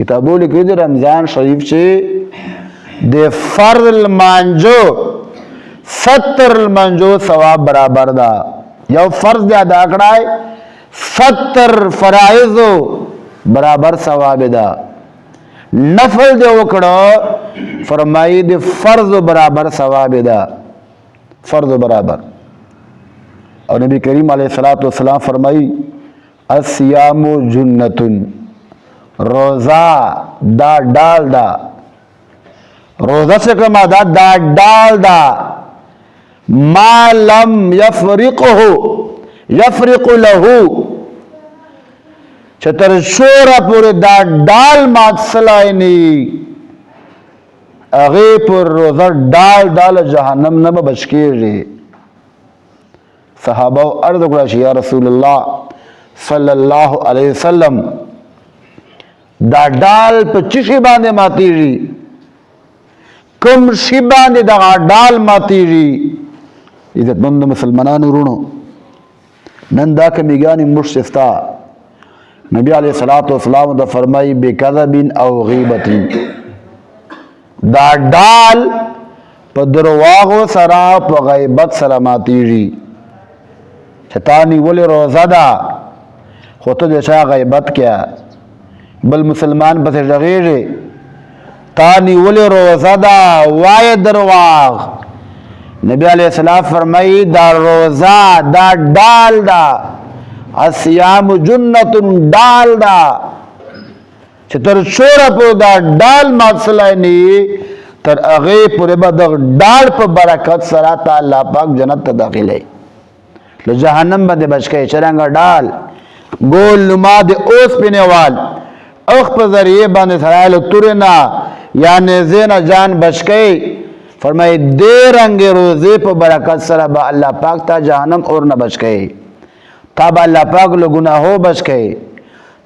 کتابو لیکي د رمضان شریف چې د فرض المانجو 70 المانجو ثواب برابر ده. یو فرض دی ادا کړای 70 فرائض برابر ثواب ده. نفل دی وکړه فرمایي د فرض برابر ثواب ده، فرض برابر. او نبی کریم علیه الصلاۃ والسلام فرمایي الصيام جنة، روزہ دا ڈال دا، روزہ سے کما دا ڈال دا، ما لم یفرقه یفرق له، چتر شورا پورے دا ڈال مات سلائنی اغی پر روزہ ڈال جہنم نم بچکیری. صحابہ عرض کرا یا رسول اللہ صلی اللہ علیہ وسلم دا ڈال پا چشی باندے ماتیری، کم شی باندے دا ڈال ماتیری. عزت مند مسلمانان رونو نن دا کمیگانی مرشستا نبی علیہ السلام دا فرمائی بے کذبین او غیبتی، دا ڈال پا درواغو سرا پا غیبت سرا ماتیری. چھتانی ولی روزہ دا خودتو جیسا غیبت کیا بل مسلمان پس جغیرے تانی ولی روزہ دا وای درواغ. نبی علیہ السلام فرمائی دا روزہ دا ڈال دا، الصیام جنت ڈال دا، چھتر شورا پو دا ڈال ماتسلائنی تر اغی پورے با دا ڈال پا برکت سرا تا اللہ پاک جنت تا داخل ہے. لو جہنم با دے بچکے چرنگا ڈال گول نما دے اوس پینے وال اخ پا ذریعے باندے سرائلو تورنا یا نیزین جان بچکے. فرمائی دے رنگ روزے پا برکت سرا با اللہ پاک تا جہنم اور نہ بچکے، تا با اللہ پاک لو گناہو بچکے،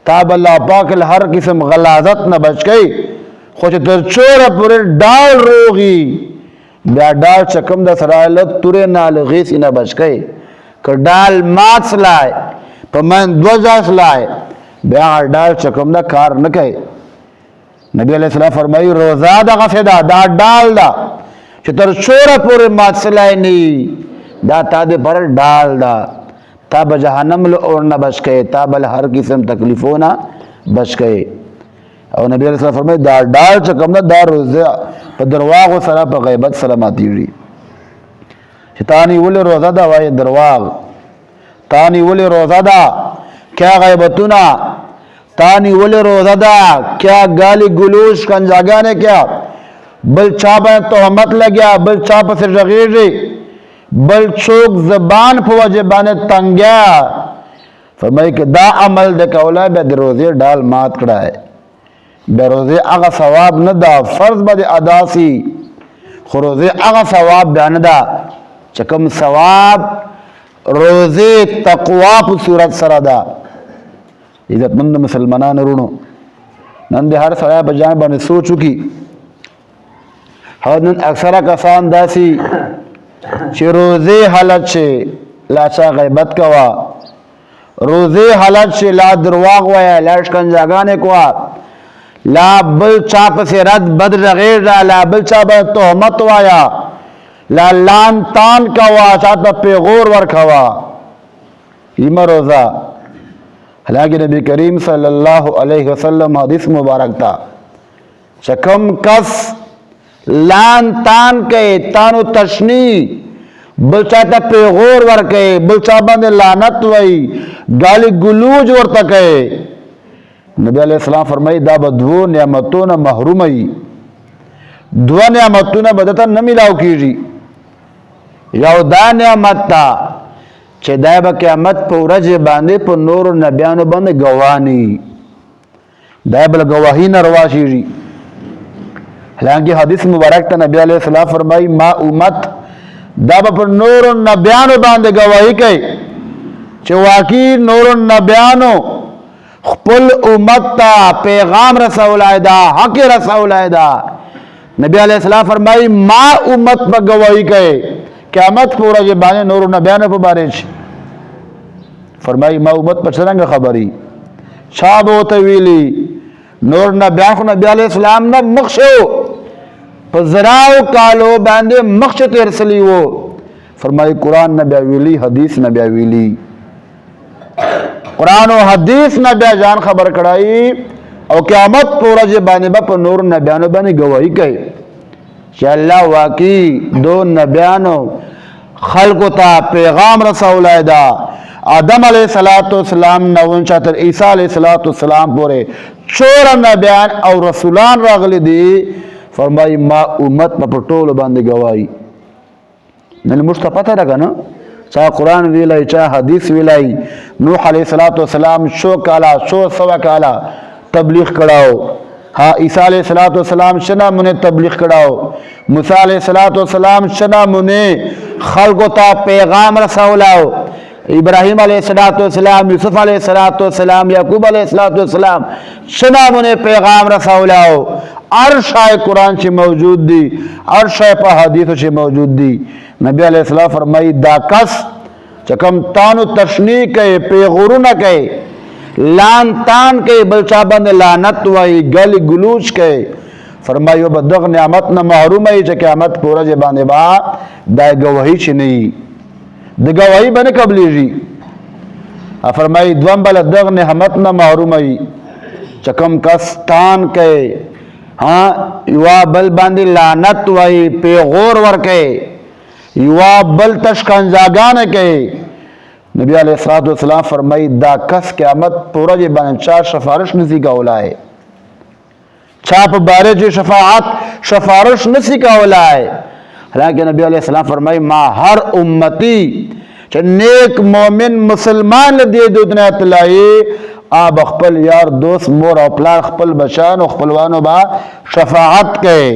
تا با اللہ پاک ہر قسم غلازت نہ بچکے. خوش تر چورا پورے ڈال روغی بیا ڈال چکم دا سرائلو تورنا لغیسی نہ بچکے کہ ڈال مات سلائے پا من دوجہ سلائے بیا ڈال چکم دا کار نکے. نبی علیہ السلام فرمائی روزہ دا غفدہ دا ڈال دا چھتر شورا پورے مات سلائے نی دا تا دے پر ڈال دا، تا بجہنم لو اور نہ بچ گئے، تا بل ہر قسم تکلیفوں نہ بچ گئے. اور نبی علیہ السلام فرمائی دا ڈال چکم دا روزہ پا درواغ و سرا پا غیبت سلاماتی ہوئی. تانی ولی روزہ دا وائی درواغ، تانی ولی روزہ دا کیا غیبتونا، تانی ولی روزہ دا کیا گالی گلوش کنجاگانے کیا بل چاپا تہمت لگیا بل چاپا سے رغیری بل چوک زبان پا وجبانے تنگیا. فرمائی کہ دا عمل دے کولا بے در روزے ڈال مات کڑائے، بے روزے اگا ثواب ندا فرض با دے ادا سی، خو روزے اگا ثواب بیان دا چکم ثواب روزے تقوی پو صورت سر دا. عزت مند مسلمانان رونو نن دے ہر سرائے بجائیں بانے سو چکی نن اکثرہ کسان داسی چی روزے حالت چے لا چا غیبت کوا، روزے حالت چے لا درواغ ویا، لا شکنجاگانے کوا، لا بل چاپ سے رد بد رغیر را، لا بل چاپ تہمت وایا، لا لان تان کوا، چاہتا پیغور ور کوا. ایمہ روزہ حالانکہ نبی کریم صلی اللہ علیہ وسلم حدیث مبارک تا چکم کس لان تان کئے تانو تشنی بل چاہتا پیغور ور کئے بل چاہتا نے لانت وئی گالی گلوج ورطا کئے. نبی علیہ السلام فرمائی دا بدو نعمتون محرومی، دو نعمتون بدتا نمیلاو کیجی. یو دا نعمت تا چه دای با قیامت پا ورج باندے پا نور و نبیانو باندے گوانی دای بل گواہی نرواشی جی. حالانکہ حدیث مبارک تا نبی علیہ السلام فرمائی ما امت دا با پر نور و نبیانو باندے گواہی کئی چه واقعی نور و نبیانو خپل امت تا پیغام رسول آئیدہ حق رسول آئیدہ. نبی علیہ السلام فرمائی ما امت پا گواہی کئی قیامت پورا جے بانے نور و نبیانو پا بارے چھ. فرمائی ما امت پر چرنگ خبری چابو تویلی نور نبیان خو نبی علیہ السلام نه مخشو په زراو کالو باندې مخش تیر سلی وو فرمای قرآن نبی ویلی حدیث نبی ویلی قرآن او حدیث نبی جان خبر کړای او قیامت پورج باندې په نور نبیانو باندې گواہی کوي چې الله واقعي دو نبیانو خلقو ته پیغام رسولای دا آدم علیہ السلام نوون چاتر عیسیٰ علیہ السلام پورے 14 نبیان او رسولان راغلی دی فرمائی ما امت په ټول باندې گواہی نن مشته پته ده کنه چا قرآن ویلای چا حدیث ویلای نوح علیہ السلام شو کالا شو سوا کالا تبلیغ کړهو ها عیسیٰ علیہ السلام شنا منه تبلیغ کړهو موسی علیہ السلام شنا منه خلقو ته پیغام رسولاو ابراہیم علیہ السلام یوسف علیہ السلام یعقوب علیہ السلام شنا منه پیغام رسولاو ارشای قرآن چې موجود دی ارشای په حدیث چې موجود دی نبی علیہ السلام فرمائی دا کس چکم تانو تشنیع کئے پیغورو نہ کئے لان تان کئے بلچا بند لانت وائی گل گلوچ کئے فرمائیو بدغ نعمت نہ محروم ہے چا قیامت پورا جے باندے با دا گواہی چھ نہیں دا گواہی بنے قبلی جی فرمائی دوام بل دغ نعمت نہ محروم ہے چکم کس تان کئے ہاں یوا بل باندے لانت وائی پیغور ور کئے یوا بل تشکنجاگان کئے نبی علیہ السلام فرمائی دا کس قیامت پورا جی بان چا شفارش نسی کا اولائے چا پا بارے جی شفارش نسی کا اولائے حالانکہ نبی علیہ السلام فرمائی ما ہر امتی چا نیک مومن مسلمان لدی دودنا اطلاعی آب اخپل یار دوست مور اپلار اخپل بچان اخپلوانو با شفاعت کئے